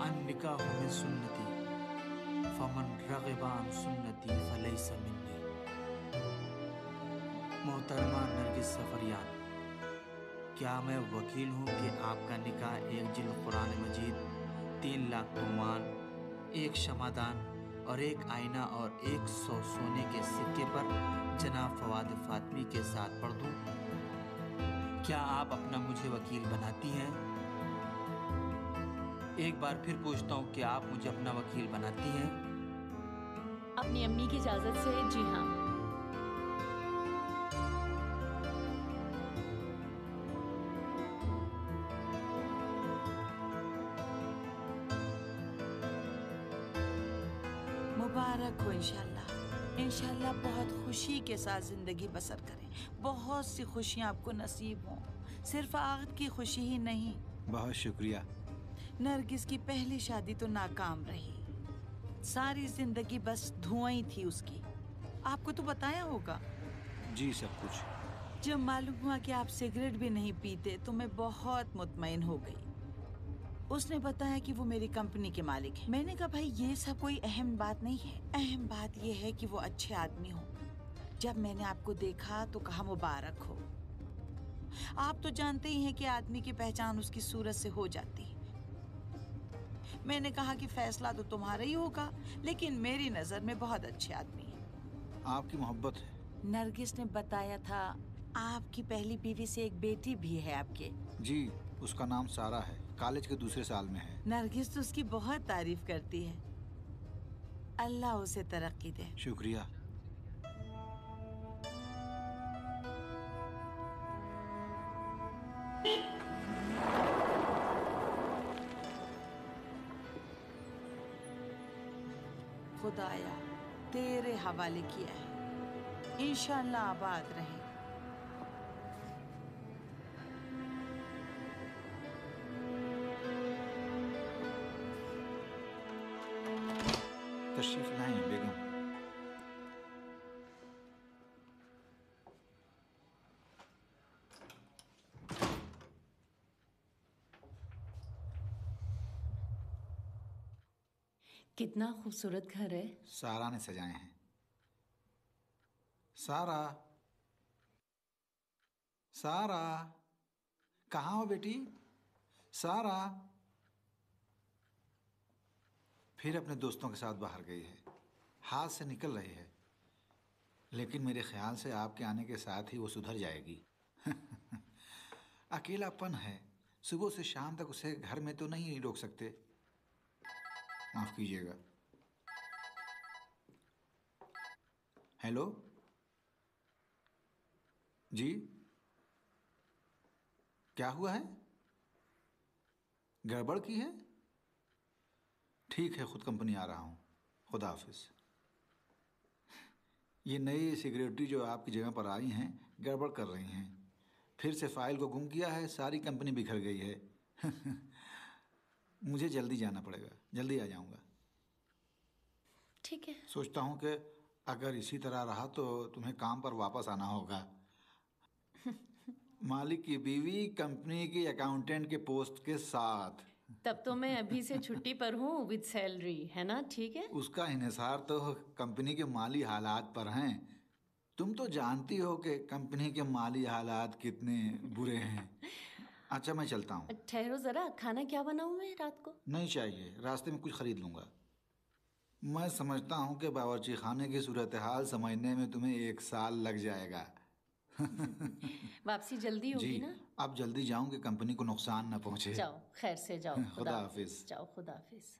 अन निकाह मिन सुन्नती फमन रग़िबा अन सुन्नती फलैसा मिन्नी। मोहतरमा नरगिस सफरियान, क्या मैं वकील हूँ कि आपका निकाह एक जिल्द कुरान मजीद, 3 लाख तोमान, एक शमादान और एक आईना और 100 सोने के सिक्के पर जनाब फवाद फातमी के साथ पढ़ दूँ? क्या आप अपना मुझे वकील बनाती हैं? एक बार फिर पूछता हूँ, क्या आप मुझे अपना वकील बनाती हैं? अपनी अम्मी की इजाजत से जी हाँ। मुबारक हो इंशाल्लाह। इंशाल्लाह बहुत खुशी के साथ जिंदगी बसर करें, बहुत सी खुशियां आपको नसीब हों, सिर्फ आग की खुशी ही नहीं। बहुत शुक्रिया। नरगिस की पहली शादी तो नाकाम रही, सारी जिंदगी बस धुआं ही थी उसकी। आपको तो बताया होगा। जी सब कुछ। जब मालूम हुआ कि आप सिगरेट भी नहीं पीते तो मैं बहुत मुतमईन हो गई। उसने बताया कि वो मेरी कंपनी के मालिक हैं। मैंने कहा भाई ये सब कोई अहम बात नहीं है, अहम बात ये है कि वो अच्छे आदमी हो। जब मैंने आपको देखा तो कहा मुबारक हो। आप तो जानते ही हैं कि आदमी की पहचान उसकी सूरत से हो जाती है। मैंने कहा कि फैसला तो तुम्हारा ही होगा, लेकिन मेरी नजर में बहुत अच्छे आदमी हैं। आपकी मोहब्बत है। नरगिस ने बताया था आपकी पहली बीवी से एक बेटी भी है आपके। जी, उसका नाम सारा है, कॉलेज के दूसरे साल में है। नरगिस तो उसकी बहुत तारीफ करती है। अल्लाह उसे तरक्की दे। शुक्रिया। खुदाया तेरे हवाले किया है, इंशाअल्लाह आबाद रहे। तशरीफ लाएं बेगम। कितना खूबसूरत घर है। सारा ने सजाए हैं। सारा, सारा, कहाँ हो बेटी? सारा फिर अपने दोस्तों के साथ बाहर गई है, हाथ से निकल रही है, लेकिन मेरे ख्याल से आपके आने के साथ ही वो सुधर जाएगी। अकेलापन है, सुबह से शाम तक उसे घर में तो नहीं रोक सकते। माफ कीजिएगा। हेलो जी, क्या हुआ है? गड़बड़ की है? ठीक है, खुद कंपनी आ रहा हूँ। खुदा हाफिज। ये नई सिक्योरिटी जो आपकी जगह पर आई हैं गड़बड़ कर रही हैं, फिर से फाइल को गुम किया है, सारी कंपनी बिखर गई है। मुझे जल्दी जाना पड़ेगा, जल्दी आ जाऊँगा। ठीक है। सोचता हूँ कि अगर इसी तरह रहा तो तुम्हें काम पर वापस आना होगा। मालिक की बीवी कंपनी की अकाउंटेंट के पोस्ट के साथ। तब तो मैं अभी से छुट्टी पर हूँ विद सैलरी, है ना? ठीक है। उसका इन्हिसार तो कंपनी के माली हालात पर हैं। तुम तो जानती हो कि कंपनी के माली हालात कितने बुरे हैं। अच्छा, मैं चलता हूँ। ठहरो जरा, खाना क्या बनाऊँ मैं रात को? नहीं चाहिए, रास्ते में कुछ खरीद लूँगा। मैं समझता हूँ कि बावर्ची खाने की सूरत हाल समझने में तुम्हें 1 साल लग जाएगा। वापसी जल्दी जी, होगी ना? अब जल्दी जाऊँ कि कंपनी को नुकसान न पहुँचे। जाओ, खैर से जाओ। खुदा खुदा हाफिज। हाफिज। जाओ, खुदा हाफिज।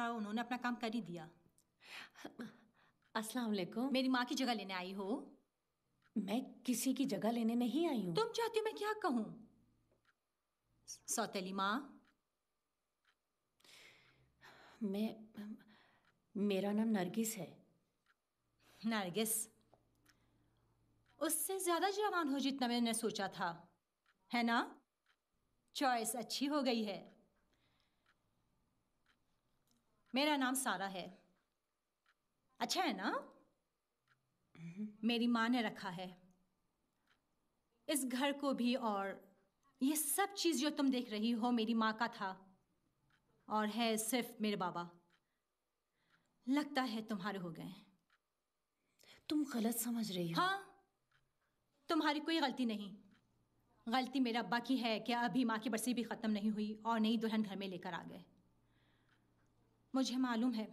था, उन्होंने अपना काम कर ही दिया। अस्सलाम वालेकुम। मेरी माँ की जगह लेने आई हो? मैं किसी की जगह लेने नहीं आई हूँ। तुम चाहती हो मैं क्या कहूँ? सौतेली माँ। मेरा नाम नरगिस है। नरगिस? उससे ज्यादा जवान हो जितना मैंने सोचा था, है ना? चॉइस अच्छी हो गई है। मेरा नाम सारा है। अच्छा है ना? मेरी माँ ने रखा है इस घर को भी, और ये सब चीज जो तुम देख रही हो मेरी माँ का था, और है सिर्फ मेरे बाबा। लगता है तुम्हारे हो गए। तुम गलत समझ रही हो। हाँ, तुम्हारी कोई गलती नहीं। गलती मेरे अब्बा की है कि अभी माँ की बरसी भी खत्म नहीं हुई और नई दुल्हन घर में लेकर आ गए। मुझे मालूम है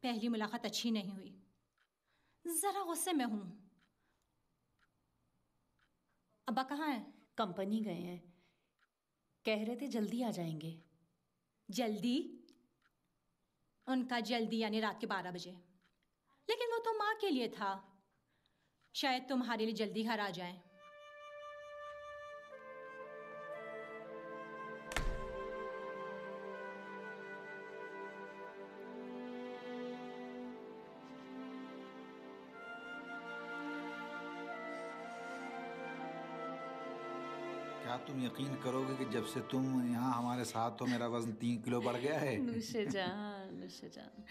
पहली मुलाकात अच्छी नहीं हुई, जरा गुस्से में हूं। अब्बा कहाँ हैं? कंपनी गए हैं, कह रहे थे जल्दी आ जाएंगे। जल्दी? उनका जल्दी यानी रात के 12 बजे। लेकिन वो तो माँ के लिए था, शायद तुम्हारे लिए जल्दी घर आ जाएं। क्या तुम यकीन करोगे कि जब से तुम यहाँ हमारे साथ हो मेरा वजन 3 किलो बढ़ गया है। नुशजान, नुशजान।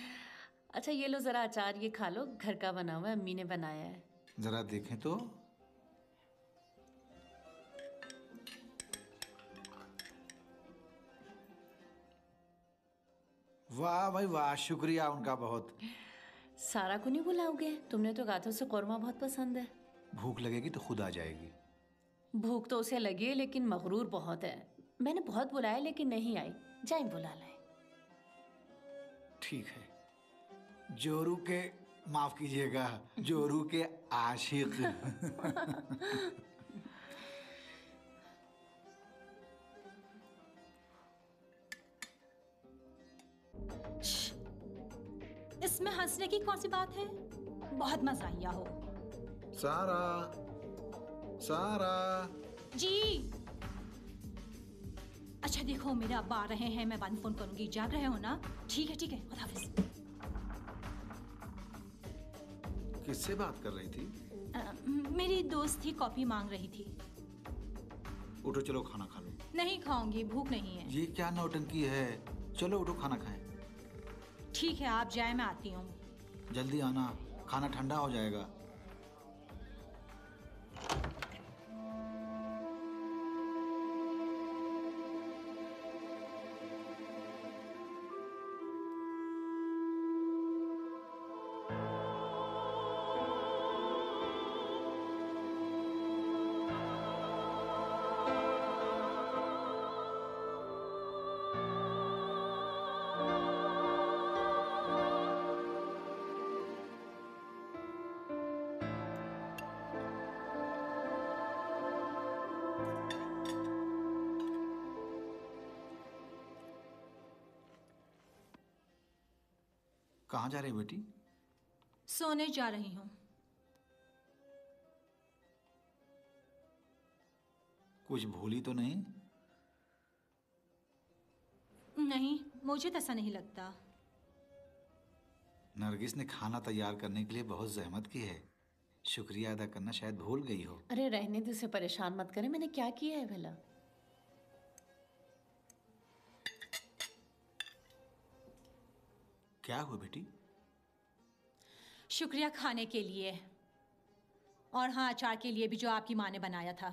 अच्छा ये लो जरा अचार, ये खा लो, घर का बना हुआ है, अम्मी ने बनाया है। जरा देखें तो। वाह भाई वाह, शुक्रिया उनका बहुत। सारा को नहीं बुलाओगे? तुमने तो कहा था उसे कौरमा बहुत पसंद है। भूख लगेगी तो खुद आ जाएगी। भूख तो उसे लगी है लेकिन मगरूर बहुत है। मैंने बहुत बुलाया लेकिन नहीं आई, जाए बुला लाए। ठीक है, जोरू के, माफ कीजिएगा, जोरू के आशिक। इसमें हंसने की कौन सी बात है? बहुत मजाइया हो। सारा, सारा। जी। अच्छा देखो मेरे अब्बा आ रहे हैं, मैं बाद में फोन करूंगी। जाग रहे हो ना? ठीक है ठीक है, खुदा हाफिज। किससे बात कर रही थी? मेरी दोस्त थी, कॉफी मांग रही थी। उठो चलो खाना खा लो। नहीं खाऊंगी, भूख नहीं है। ये क्या नौटंकी है? चलो उठो खाना खाएं। ठीक है आप जाए, मैं आती हूँ। जल्दी आना, खाना ठंडा हो जाएगा। कहाँ जा रही बेटी? सोने जा रही हूँ। कुछ भूली तो नहीं? नहीं, मुझे तो ऐसा नहीं लगता। नरगिस ने खाना तैयार करने के लिए बहुत जहमत की है। शुक्रिया अदा करना शायद भूल गई हो। अरे रहने दो, उसे परेशान मत करे। मैंने क्या किया है भला? क्या हुआ बेटी? शुक्रिया खाने के लिए, और हाँ अचार के लिए भी जो आपकी माँ ने बनाया था।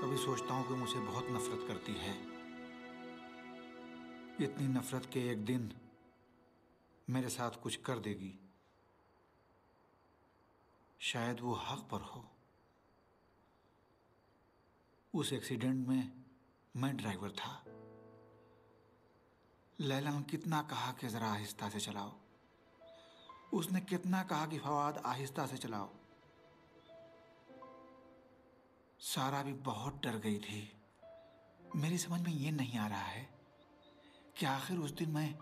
कभी सोचता हूँ कि मुझे बहुत नफरत करती है। इतनी नफरत के एक दिन मेरे साथ कुछ कर देगी। शायद वो हक पर हो। उस एक्सीडेंट में मैं ड्राइवर था। लैला ने कितना कहा कि जरा आहिस्ता से चलाओ, उसने कितना कहा कि फवाद आहिस्ता से चलाओ। सारा भी बहुत डर गई थी। मेरी समझ में ये नहीं आ रहा है कि आखिर उस दिन मैं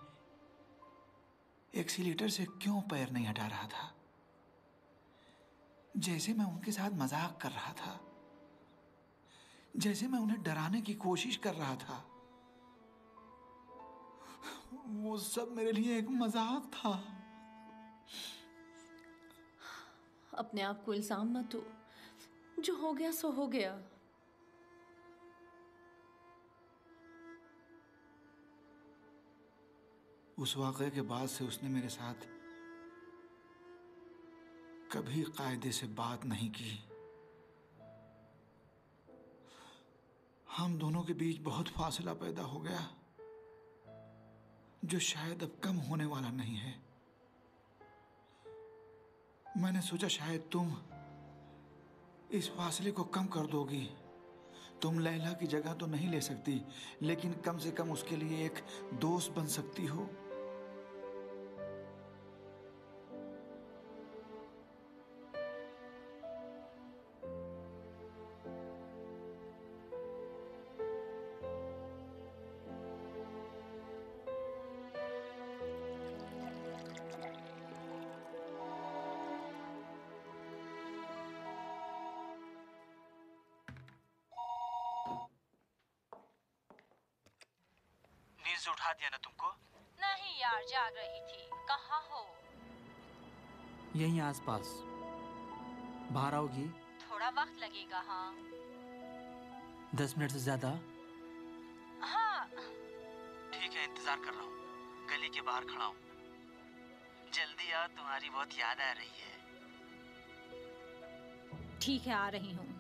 एक्सीलेटर से क्यों पैर नहीं हटा रहा था। जैसे मैं उनके साथ मजाक कर रहा था, जैसे मैं उन्हें डराने की कोशिश कर रहा था। वो सब मेरे लिए एक मजाक था। अपने आप को इल्जाम मत दो, जो हो गया सो हो गया। उस वाक़े के बाद से उसने मेरे साथ कभी कायदे से बात नहीं की। हम दोनों के बीच बहुत फासला पैदा हो गया, जो शायद अब कम होने वाला नहीं है। मैंने सोचा शायद तुम इस फासले को कम कर दोगी। तुम लैला की जगह तो नहीं ले सकती, लेकिन कम से कम उसके लिए एक दोस्त बन सकती हो। नींद से उठा दिया ना तुमको? नहीं यार, जाग रही थी। कहाँ हो? यहीं आसपास। बाहर आओगी? थोड़ा वक्त लगेगा। हाँ 10 मिनट से ज्यादा? हाँ। ठीक है, इंतजार कर रहा हूँ। गली के बाहर खड़ा हूँ। जल्दी आ, तुम्हारी बहुत याद आ रही है। ठीक है, आ रही हूँ।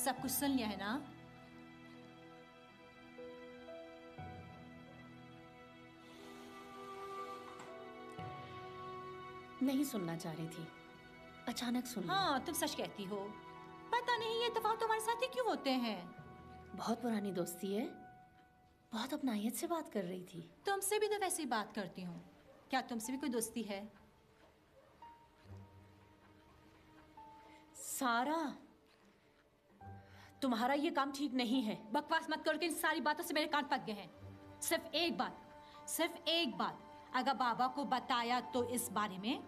सब कुछ सुन लिया है ना? नहीं सुनना चाह रही थी, अचानक सुन लिया। हाँ, तुम सच कहती हो। पता नहीं ये तफावत तुम्हारे साथ ही क्यों होते हैं। बहुत पुरानी दोस्ती है, बहुत अपनायत से बात कर रही थी। तुमसे भी तो वैसे ही बात करती हूँ। क्या तुमसे भी कोई दोस्ती है? सारा, तुम्हारा ये काम ठीक नहीं है। बकवास मत करो कि इन सारी बातों से मेरे कान पक गए हैं। सिर्फ एक बात अगर बाबा को बताया तो इस बारे में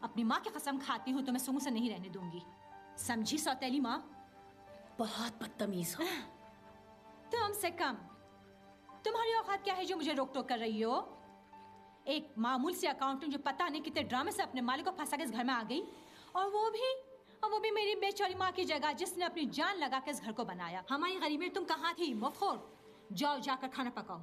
अपनी माँ की कसम खाती हूँ तो मैं सूंघ से नहीं रहने दूंगी। समझी सौतेली माँ? बहुत बदतमीज हो। तुमसे कम। तुम्हारी औकात क्या है जो मुझे रोक टोक कर रही हो? एक मामूल सी अकाउंटेंट जो पता नहीं कितने ड्रामे से अपने मालिक को फंसा के इस घर में आ गई, और वो भी मेरी बेचारी माँ की जगह, जिसने अपनी जान लगा के इस घर को बनाया। हमारी गरीबी में तुम कहाँ थी मुफ्तखोर? जाओ जाकर खाना पकाओ।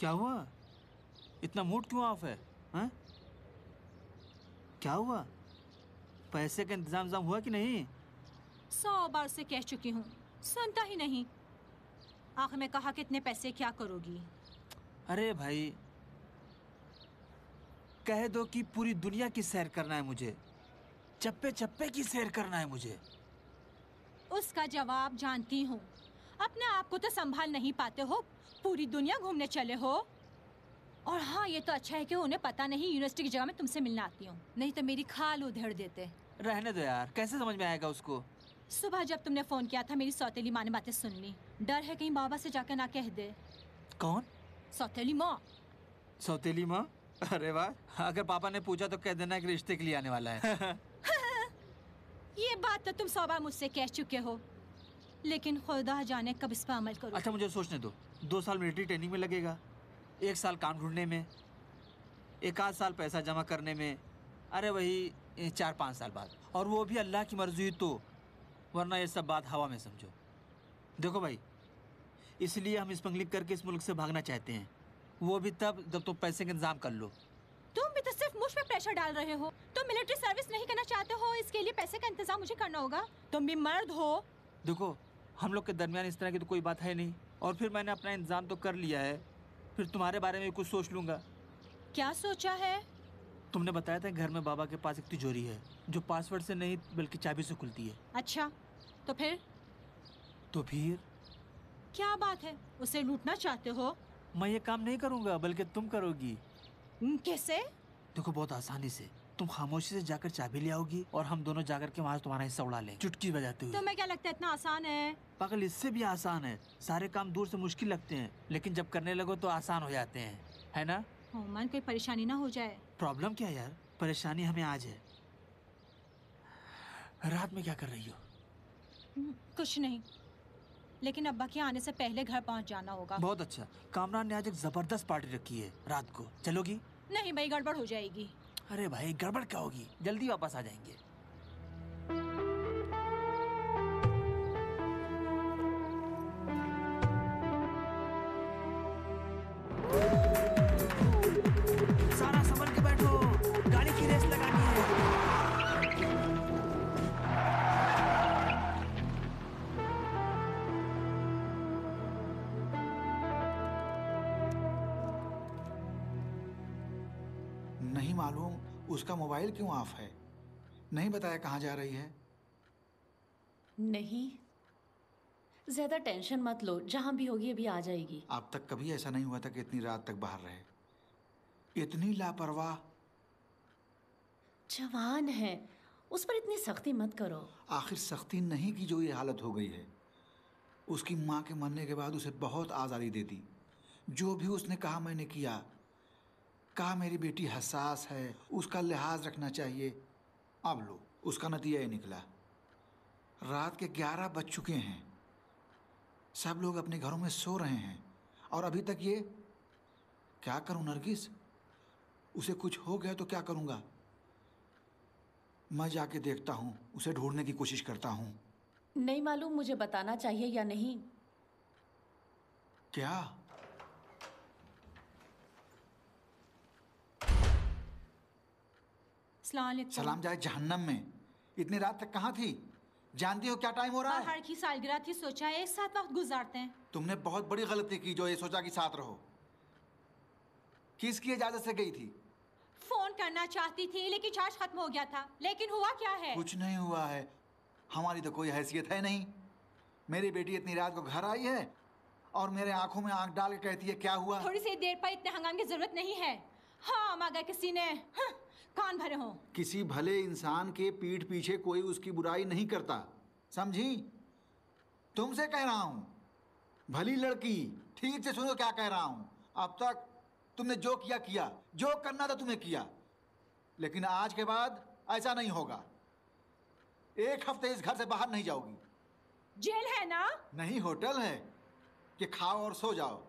क्या हुआ? इतना मूड क्यों ऑफ है? हाँ? क्या हुआ? पैसे का इंतजाम हुआ कि नहीं? 100 बार से कह चुकी हूँ, सुनता ही नहीं। आखिर में कहा कि इतने पैसे क्या करोगी? अरे भाई, कह दो कि पूरी दुनिया की सैर करना है मुझे, चप्पे चप्पे की सैर करना है मुझे। उसका जवाब जानती हूँ। अपने आप को तो संभाल नहीं पाते हो, पूरी दुनिया घूमने चले हो। और हाँ, ये तो अच्छा है कि उन्हें पता नहीं यूनिवर्सिटी की जगह में तुमसे मिलने आती हूँ, नहीं तो मेरी खाल उधेड़ देते। रहने दो यार, कैसे समझ में आएगा उसको? सुबह जब तुमने फोन किया था, मेरी सौतेली माँ ने बातें सुन ली। डर है कहीं बाबा से जाकर ना कह दे। कौन? सौतेली माँ। सौतेली माँ? अरे वाह, अगर पापा ने पूछा तो कह देना कि रिश्ते के लिए आने वाला है। ये बात तो तुम 100 बार मुझसे कह चुके हो, लेकिन खुदा जाने कब इस पर अमल करो। अच्छा, मुझे सोचने दो। 2 साल मिलिट्री ट्रेनिंग में लगेगा, 1 साल काम ढूंढने में, 1 साल पैसा जमा करने में, अरे वही 4-5 साल बाद, और वो भी अल्लाह की मर्जी हुई तो, वरना ये सब बात हवा में समझो। देखो भाई, इसलिए हम स्मगलिंग करके इस मुल्क से भागना चाहते हैं, वो भी तब जब तुम पैसे का इंतजाम कर लो। तुम भी तो सिर्फ मुझ पे प्रेशर डाल रहे हो। तुम मिलिट्री सर्विस नहीं करना चाहते हो, इसके लिए पैसे का इंतजाम मुझे करना होगा। तुम भी मर्द हो। देखो, हम लोग के दरमियान इस तरह की तो कोई बात है नहीं, और फिर मैंने अपना इंतजाम तो कर लिया है, फिर तुम्हारे बारे में कुछ सोच लूंगा। क्या सोचा है? तुमने बताया था घर में बाबा के पास एक तिजोरी है जो पासवर्ड से नहीं बल्कि चाबी से खुलती है। अच्छा, तो फिर क्या बात है? उसे लूटना चाहते हो? मैं ये काम नहीं करूंगा बल्कि तुम करोगी। कैसे? देखो, बहुत आसानी से। तुम खामोशी से जाकर चाबी ले आओगी और हम दोनों जाकर के वहाँ तुम्हारा हिस्सा उड़ा लेंगे, चुटकी बजाते हुए। तुम्हें क्या लगता है इतना आसान है? पागल, इससे भी आसान है। सारे काम दूर से मुश्किल लगते हैं, लेकिन जब करने लगो तो आसान हो जाते हैं, है ना? ओमन, कोई परेशानी ना हो जाए। प्रॉब्लम क्या यार? परेशानी हमें आज है। रात में क्या कर रही हो? कुछ नहीं, लेकिन अब्बा के आने से पहले घर पहुंच जाना होगा। बहुत अच्छा। कामरान ने आज एक जबरदस्त पार्टी रखी है, रात को चलोगी? नहीं भाई, गड़बड़ हो जाएगी। अरे भाई, गड़बड़ क्या होगी, जल्दी वापस आ जाएंगे। सारा संभल के बैठो, गाड़ी की रेस लगानी है। नहीं मालूम उसका मोबाइल क्यों ऑफ है। नहीं बताया कहाँ जा रही है। नहीं, ज्यादा टेंशन मत लो, जहां भी होगी अभी आ जाएगी। अब तक कभी ऐसा नहीं हुआ था कि इतनी रात तक बाहर रहे। इतनी लापरवाह। जवान है, उस पर इतनी सख्ती मत करो। आखिर सख्ती नहीं की जो ये हालत हो गई है। उसकी माँ के मरने के बाद उसे बहुत आज़ादी देती। जो भी उसने कहा मैंने किया। कहा मेरी बेटी हसास है, उसका लिहाज रखना चाहिए। अब लो, उसका नतीजा ये निकला। रात के 11 बज चुके हैं, सब लोग अपने घरों में सो रहे हैं, और अभी तक ये। क्या करूं नरगिस? उसे कुछ हो गया तो क्या करूंगा? मैं जाके देखता हूं, उसे ढूंढने की कोशिश करता हूं। नहीं मालूम मुझे बताना चाहिए या नहीं। क्या? सलाम जाए जहन्नम में। इतनी रात तक कहाँ थी? जानती हो क्या टाइम हो रहा है? बाहर की सालगिरह थी, सोचा एक साथ वक्त गुजारते हैं। तुमने बहुत बड़ी गलती की जो ये सोचा कि साथ रहो। किसकी इजाजत से गई थी? फोन करना चाहती थी लेकिन चार्ज खत्म हो गया था। लेकिन हुआ क्या है? कुछ नहीं हुआ है। हमारी तो कोई हैसियत है नहीं। मेरी बेटी इतनी रात को घर आई है और मेरे आंखों में आंख डाल के कहती है क्या हुआ। थोड़ी सी देर पर इतने हंगामे की जरूरत नहीं है। हाँ, मगर किसी ने कान भरे हों। किसी भले इंसान के पीठ पीछे कोई उसकी बुराई नहीं करता, समझी? तुमसे कह रहा हूं, भली लड़की, ठीक से सुनो क्या कह रहा हूं। अब तक तुमने जो किया किया, जो करना था तुम्हें किया, लेकिन आज के बाद ऐसा नहीं होगा। एक हफ्ते इस घर से बाहर नहीं जाओगी। जेल है ना? नहीं, होटल है कि खाओ और सो जाओ।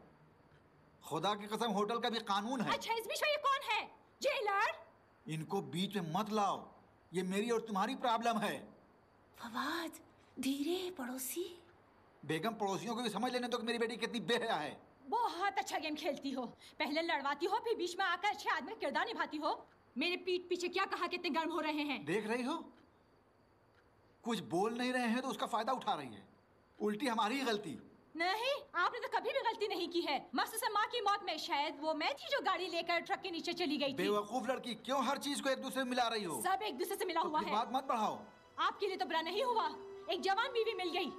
खुदा की कसम, होटल का भी कानून है। अच्छा, इस बीच में ये कौन है? जेलर? इनको बीच में मत लाओ, ये मेरी और तुम्हारी प्रॉब्लम है। फवाद, धीरे पड़ोसी। बेगम, पड़ोसियों को भी समझ लेने दो कि मेरी बेटी कितनी बेहया है। बहुत अच्छा गेम खेलती हो। पहले लड़वाती हो, फिर बीच में आकर अच्छे आदमी का किरदार निभाती हो। मेरे पीठ पीछे क्या कहा कितने गर्म हो रहे हैं। देख रही हो, कुछ बोल नहीं रहे हैं तो उसका फायदा उठा रही है। उल्टी हमारी ही गलती। नहीं, आपने तो कभी भी गलती नहीं की है। मखसूसन माँ की मौत में शायद वो मैं थी जो गाड़ी लेकर ट्रक के नीचे चली गई थी। बेवकूफ लड़की, क्यों हर चीज को एक दूसरे में मिला रही हो? सब एक दूसरे से मिला हुआ है। बात मत बढ़ाओ। आपके लिए तो बुरा नहीं हुआ, एक जवान बीवी मिल गई।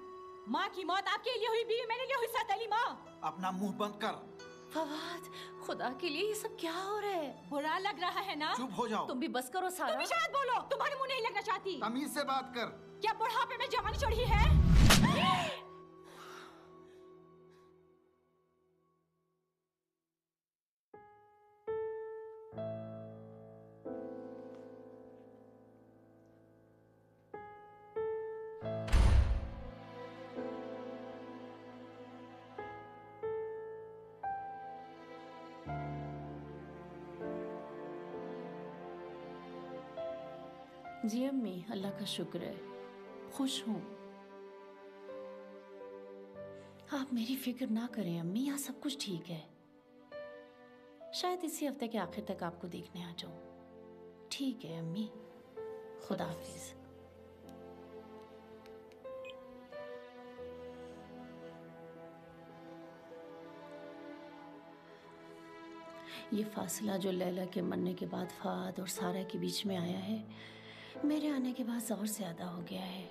माँ की मौत आपके लिए हुई, बीवी मेरे लिए हुई सौतेली माँ। अपना मुंह बंद कर। फवाद, खुदा के लिए ये सब क्या हो रहा है? बुरा लग रहा है ना? चुप हो जाओ। तुम भी बस करो सारा। तुम भी शायद बोलो, तुम्हारे मुंह नहीं लगना चाहती। तमीज से बात कर। क्या बुढ़ापे में जवानी चढ़ी है? जी अम्मी, अल्लाह का शुक्र है, खुश हूँ। आप मेरी फिक्र ना करें अम्मी, यहाँ सब कुछ ठीक है। शायद इसी हफ्ते के आखिर तक आपको देखने आ जाऊं। ठीक है अम्मी, खुदा हाफिज। ये फासला जो लैला के मरने के बाद फाद और सारा के बीच में आया है, मेरे आने के बाद और ज़्यादा हो गया है।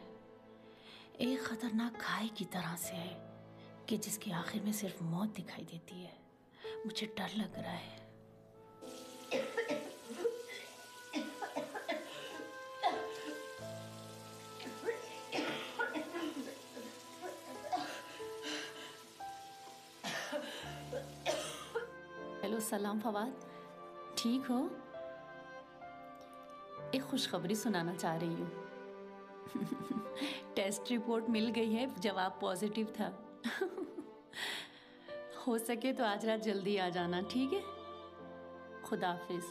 एक खतरनाक खाई की तरह से है कि जिसके आखिर में सिर्फ मौत दिखाई देती है। मुझे डर लग रहा है। हेलो सलाम फवाद, ठीक हो? एक खुशखबरी सुनाना चाह रही हूँ। टेस्ट रिपोर्ट मिल गई है, जवाब पॉजिटिव था। हो सके तो आज रात जल्दी आ जाना, ठीक है? खुदा हाफिज।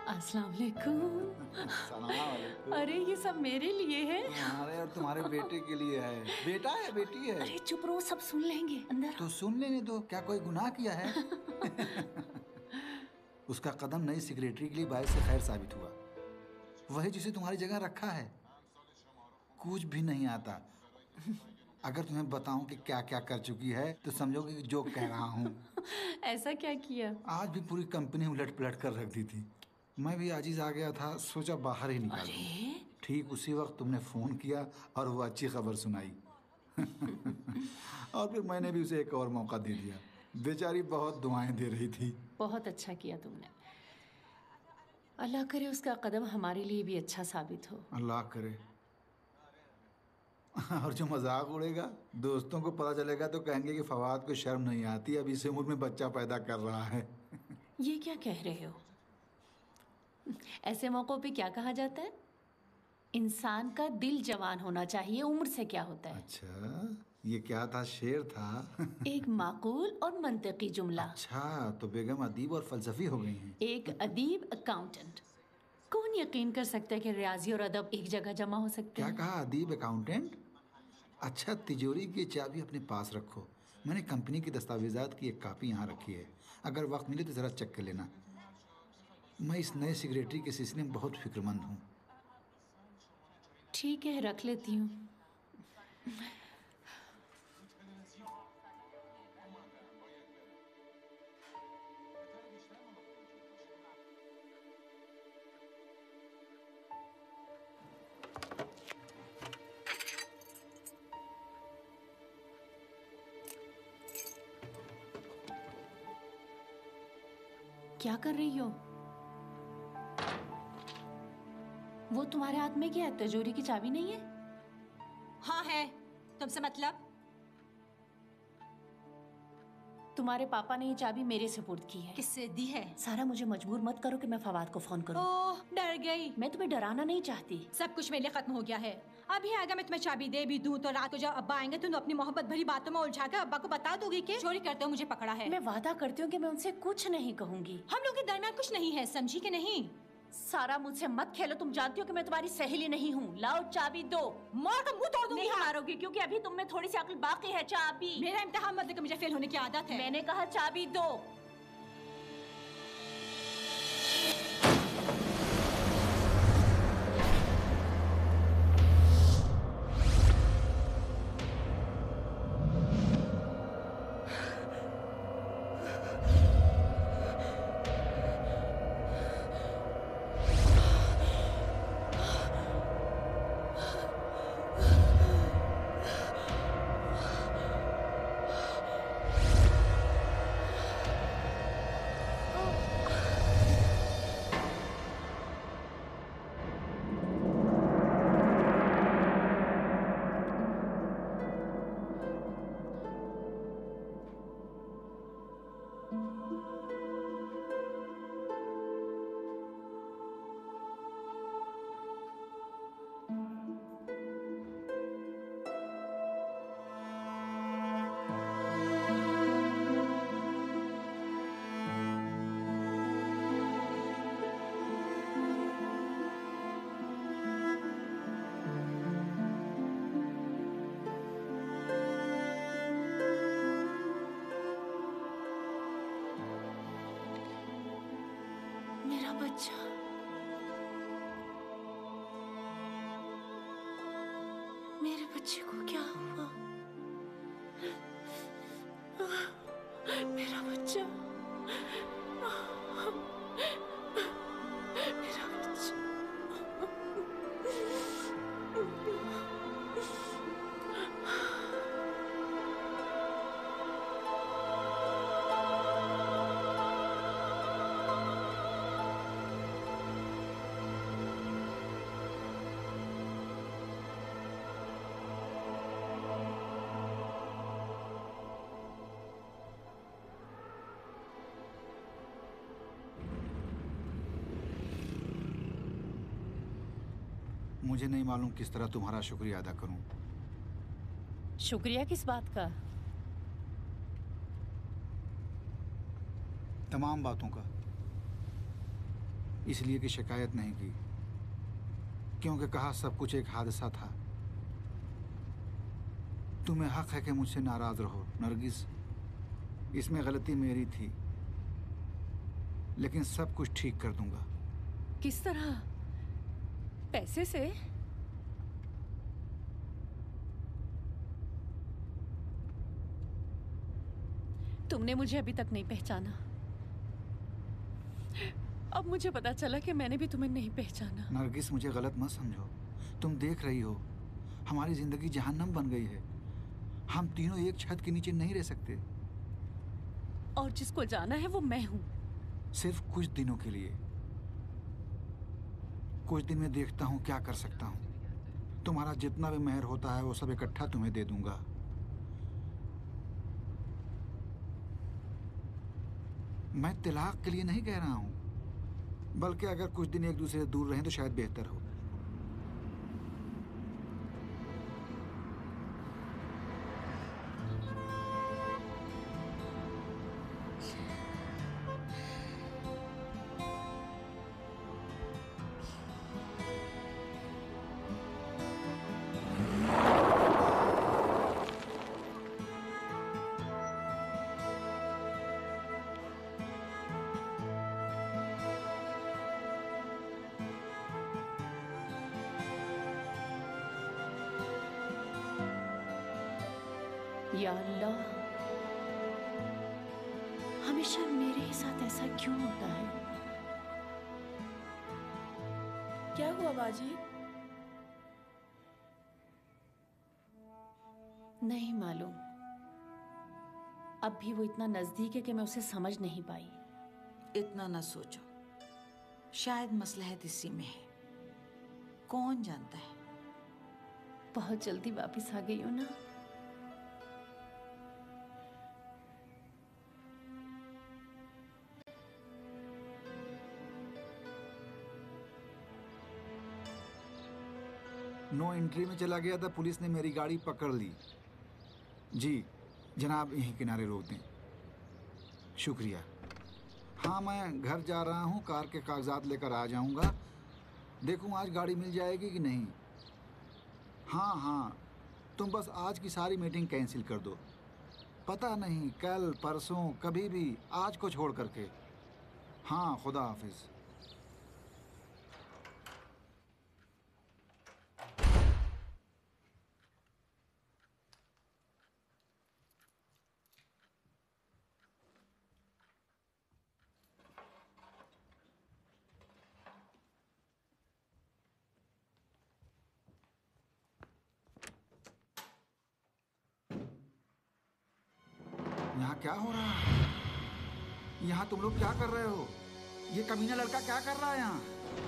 अस्सलाम वालेकुम। सलाम वालेकुम। अरे ये सब मेरे लिए है। तुम्हारे और तुम्हारे बेटे के लिए है। बेटा है बेटी है? अरे चुप रहो, सब सुन लेंगे। अंदर तो सुन लेने दो, क्या कोई गुनाह किया है? उसका कदम नई सेक्रेटरी के लिए बायस से खैर साबित हुआ। वही जिसे तुम्हारी जगह रखा है। कुछ भी नहीं आता। अगर तुम्हें बताऊं कि क्या क्या कर चुकी है तो समझोगे कि जो कह रहा हूँ। ऐसा क्या किया? आज भी पूरी कंपनी उलट पलट कर रख दी थी। मैं भी आजीज आ गया था, सोचा बाहर ही निकाल दूं। ठीक उसी वक्त तुमने फ़ोन किया और वो अच्छी खबर सुनाई। और फिर मैंने भी उसे एक और मौका दे दिया। बेचारी बहुत दुआएं दे रही थी। बहुत अच्छा किया तुमने। अल्लाह करे उसका कदम हमारे लिए भी अच्छा साबित हो। अल्लाह करे। और जो मजाक उड़ेगा, दोस्तों को पता चलेगा तो कहेंगे कि फवाद को शर्म नहीं आती, अब इस उम्र में बच्चा पैदा कर रहा है। ये क्या कह रहे हो? ऐसे मौक़ों पे क्या कहा जाता है? इंसान का दिल जवान होना चाहिए, उम्र से क्या होता है। अच्छा, ये क्या था? शेर था? एक माकूल और मंतकी जुमला। अच्छा, तो बेगम अदीब और फलसफी हो गई हैं। एक अदीब अकाउंटेंट। कौन यकीन कर सकता है कि रियाजी और अदब एक जगह जमा हो सकते क्या हैं? कहा? अदीब अकाउंटेंट? अच्छा, तिजोरी की चाबी अपने पास रखो। मैंने कंपनी की दस्तावेजात की एक कॉपी यहाँ रखी है। अगर वक्त मिले तो ज़रा चेक कर लेना। मैं इस नए सेक्रेटरी के सिलसिले में बहुत फिक्रमंद हूँ। ठीक है, रख लेती हूँ। क्या कर रही हो? वो तुम्हारे हाथ में क्या है? तिजोरी की चाबी नहीं है? हाँ है। तुमसे मतलब? तुम्हारे पापा ने ये चाबी मेरे सुपुर्द की है। किससे दी है? सारा, मुझे मजबूर मत करो कि मैं फवाद को फोन करूं। ओह, डर गई। मैं तुम्हें डराना नहीं चाहती। सब कुछ मेरे लिए खत्म हो गया है। अभी आएगा, मैं तुम्हें चाबी दे भी दूं तो रात को जब अब्बा आएंगे तो अपनी मोहब्बत भरी बातों में उलझाकर अब्बा को बता दोगी कि चोरी करते हो मुझे पकड़ा है। मैं वादा करती हूँ कि मैं उनसे कुछ नहीं कहूंगी। हम लोग के दरमियान कुछ नहीं है, समझी कि नहीं? सारा, मुझसे मत खेलो। तुम जानती हो कि मैं तुम्हारी सहेली नहीं हूँ। लाओ चाबी दो। मार का मुंह तोड़ दूंगी। नहीं मारोगी, क्योंकि अभी तुम में थोड़ी सी अक्ल बाकी है। चाबी। मेरा इम्तिहान मत लेकर, मुझे फेल होने की आदत है। मैंने कहा चाबी दो। बच्चा, मेरे बच्चे को क्या हुआ? मेरा बच्चा, मेरा बच्चा। मुझे नहीं मालूम किस तरह तुम्हारा शुक्रिया अदा करूं। शुक्रिया किस बात का? तमाम बातों का। इसलिए कि शिकायत नहीं की, क्योंकि कहा सब कुछ एक हादसा था। तुम्हें हक है कि मुझसे नाराज रहो नरगिस, इसमें गलती मेरी थी, लेकिन सब कुछ ठीक कर दूंगा। किस तरह? पैसे से? तुमने मुझे अभी तक नहीं पहचाना। अब मुझे पता चला कि मैंने भी तुम्हें नहीं पहचाना। नरगिस, मुझे गलत मत समझो। तुम देख रही हो हमारी जिंदगी जहन्नम बन गई है। हम तीनों एक छत के नीचे नहीं रह सकते। और जिसको जाना है वो मैं हूं। सिर्फ कुछ दिनों के लिए। कुछ दिन में देखता हूँ क्या कर सकता हूँ। तुम्हारा जितना भी मेहर होता है वो सब इकट्ठा तुम्हें दे दूंगा। मैं तिलाक के लिए नहीं कह रहा हूँ, बल्कि अगर कुछ दिन एक दूसरे से दूर रहें तो शायद बेहतर हो। या अल्लाह, हमेशा मेरे ही साथ ऐसा क्यों होता है? क्या हुआ बाजी? नहीं मालूम। अब भी वो इतना नजदीक है कि मैं उसे समझ नहीं पाई। इतना न सोचो, शायद मसलहत इसी में है, कौन जानता है। बहुत जल्दी वापस आ गई हो ना? नो एंट्री में चला गया था, पुलिस ने मेरी गाड़ी पकड़ ली। जी जनाब, यहीं किनारे रोक दें। शुक्रिया। हाँ, मैं घर जा रहा हूँ, कार के कागजात लेकर आ जाऊँगा। देखूँ आज गाड़ी मिल जाएगी कि नहीं। हाँ हाँ, तुम बस आज की सारी मीटिंग कैंसिल कर दो। पता नहीं कल परसों कभी भी, आज को छोड़ करके। हाँ, खुदा हाफिज। यहाँ क्या हो रहा है? यहाँ तुम लोग क्या कर रहे हो? ये कमीना लड़का क्या कर रहा है यहाँ?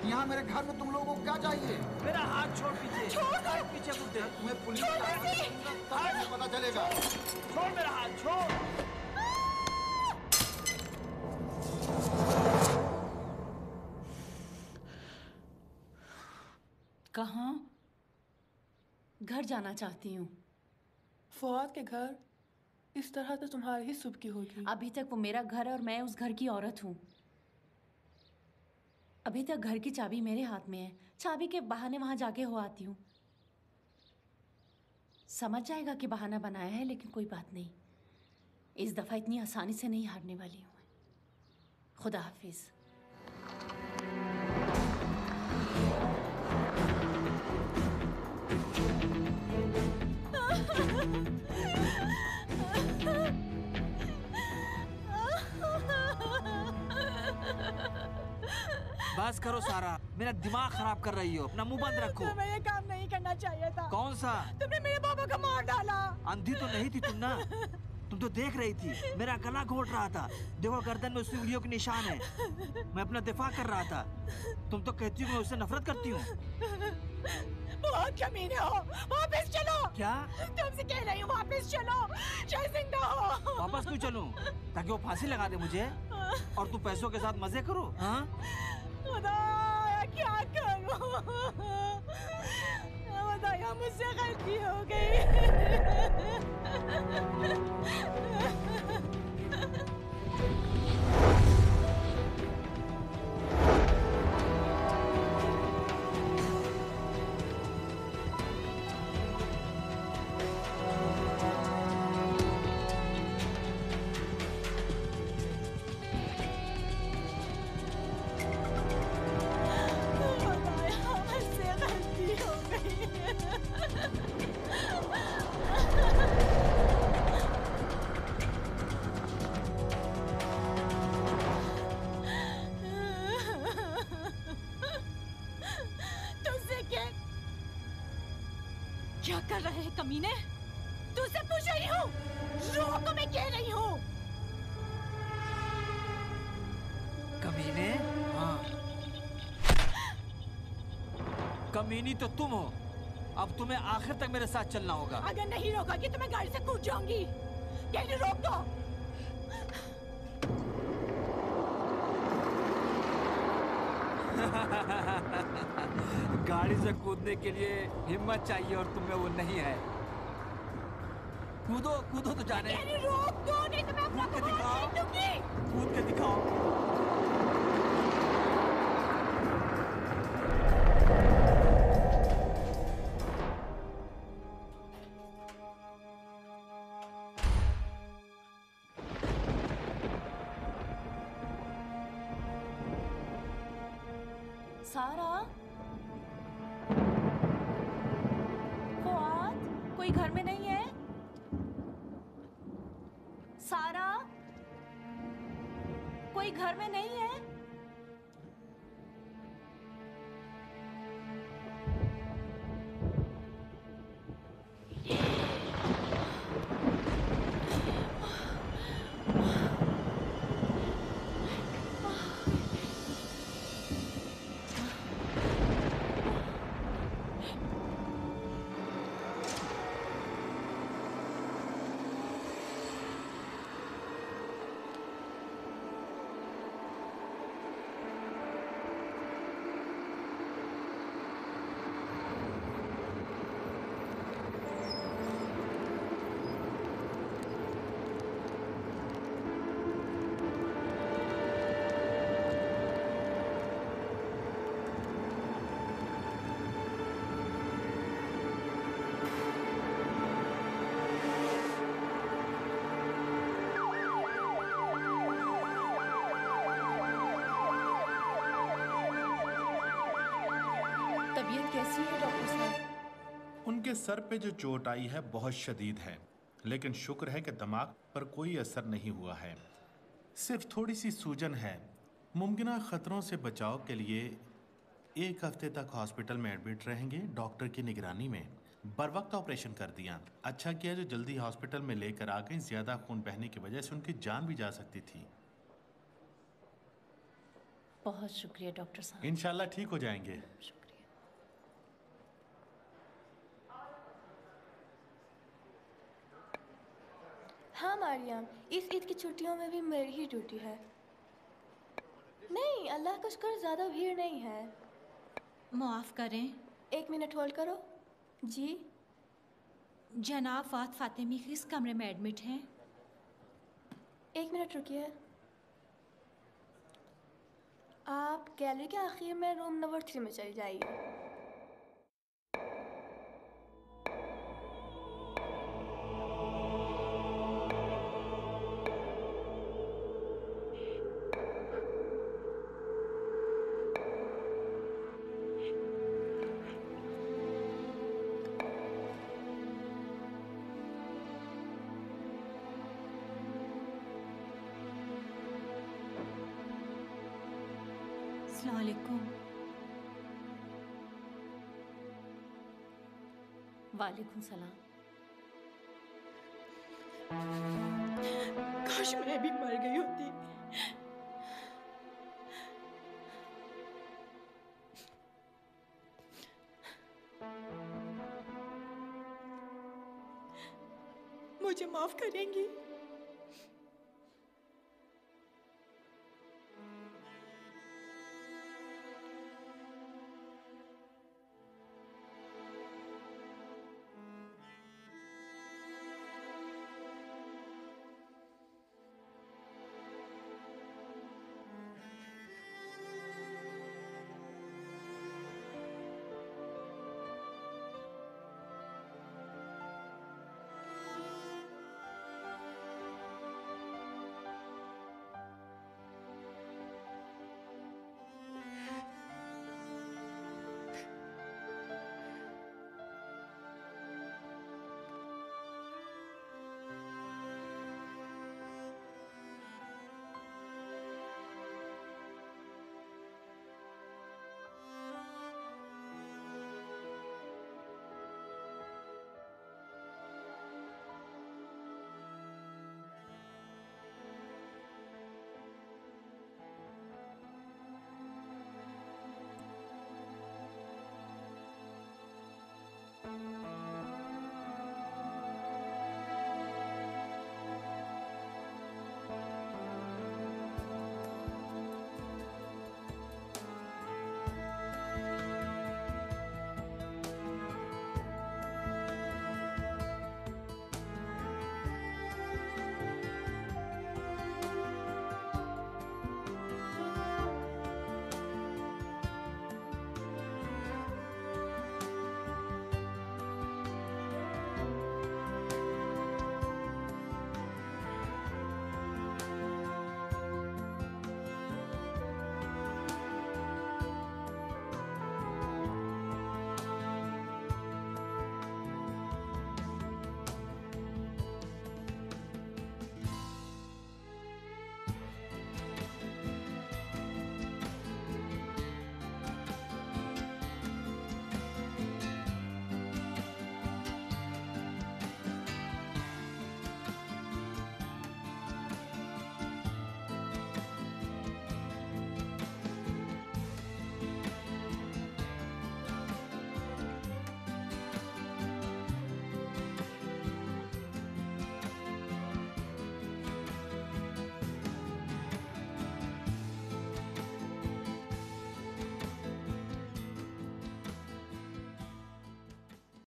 यहाँ मेरे घर में तुम लोगों को क्या चाहिए? मेरा हाथ छोड़, पीछे छोड़ दो। पीछे मुड़ दे। तुम्हें पुलिस छोड़ का दीजिए। तब पता चलेगा। छोड़ मेरा हाथ, छोड़। कहाँ? घर जाना चाहती हूँ। फौद के घर? इस तरह तो तुम्हारी ही सुबह की होगी। अभी तक वो मेरा घर है और मैं उस घर की औरत हूँ। अभी तक घर की चाबी मेरे हाथ में है। चाबी के बहाने वहां जाके हो आती हूँ। समझ जाएगा कि बहाना बनाया है, लेकिन कोई बात नहीं, इस दफा इतनी आसानी से नहीं हारने वाली हूँ। खुदा हाफिज। बस करो सारा, मेरा दिमाग खराब कर रही हो। अपना मुंह बंद रखो। तुम्हें ये काम नहीं करना चाहिए था। कौन सा? तुमने मेरे पापा को मार डाला। अंधी तो नहीं थी तुम ना, तुम तो देख रही थी। मेरा गला घोट रहा था, देखो गर्दन में उसकी उंगलियों के निशान है। मैं अपना दिफा कर रहा था। तुम तो कहती हो मैं उससे नफरत करती हूँ। बहुत कमीने हो, वापस चलो। क्या? तुमसे कह रही हूँ वापस चलो, चाहे जिंदा हो। वापस क्यों चलूं? ताकि वो फांसी लगा दे मुझे और तू पैसों के साथ मजे करो। हाँ? खुदाया क्या करूं? खुदाया मुझसे गलती हो गई। खुदाया मुझसे गलती हो तुझसे क्या कर रहे हैं कमीने? तुझसे पूछ रही हूँ, रोको, मैं कह रही हूँ। कमीने? हाँ, कमीनी तो तुम हो। अब तुम्हें आखिर तक मेरे साथ चलना होगा। अगर नहीं रोकोगी तो मैं गाड़ी से कूद जाऊंगी। कहने रोक दो। गाड़ी से कूदने के लिए हिम्मत चाहिए और तुम्हें वो नहीं है। कूदो कूदो तो जाने। कहने रोक दो, नहीं तो मैं अपना कूद के कमाल दिखाओ। फेंक दूंगी। कूद के दिखाओ। सारा, फुआद, कोई घर में नहीं है? सारा, कोई घर में नहीं है? तबीयत कैसी है डॉक्टर साहब? उनके सर पे जो चोट आई है बहुत शदीद है, लेकिन शुक्र है कि दिमाग पर कोई असर नहीं हुआ है। सिर्फ थोड़ी सी सूजन है। मुमकिन खतरों से बचाव के लिए 1 हफ्ते तक हॉस्पिटल में एडमिट रहेंगे, डॉक्टर की निगरानी में। बर वक्त ऑपरेशन कर दिया। अच्छा किया जो जल्दी हॉस्पिटल में लेकर आ गई। ज्यादा खून बहने की वजह से उनकी जान भी जा सकती थी। बहुत शुक्रिया डॉक्टर साहब। इंशाल्लाह ठीक हो जाएंगे। शुक्रिया। हाँ मारियम, इस ईद की छुट्टियों में भी मेरी ही ड्यूटी है। नहीं, अल्लाह का शुक्र ज़्यादा भीड़ नहीं है। माफ़ करें, 1 मिनट होल्ड करो। जी, जनाब फात फातिमी किस कमरे में एडमिट हैं? 1 मिनट रुकिए। आप गैलरी के आखिर में रूम नंबर 3 में चली जाइए। अस्सलाम वालेकुम। वालेकुम सलाम। काश मैं भी मर गई होती। मुझे माफ करेंगी?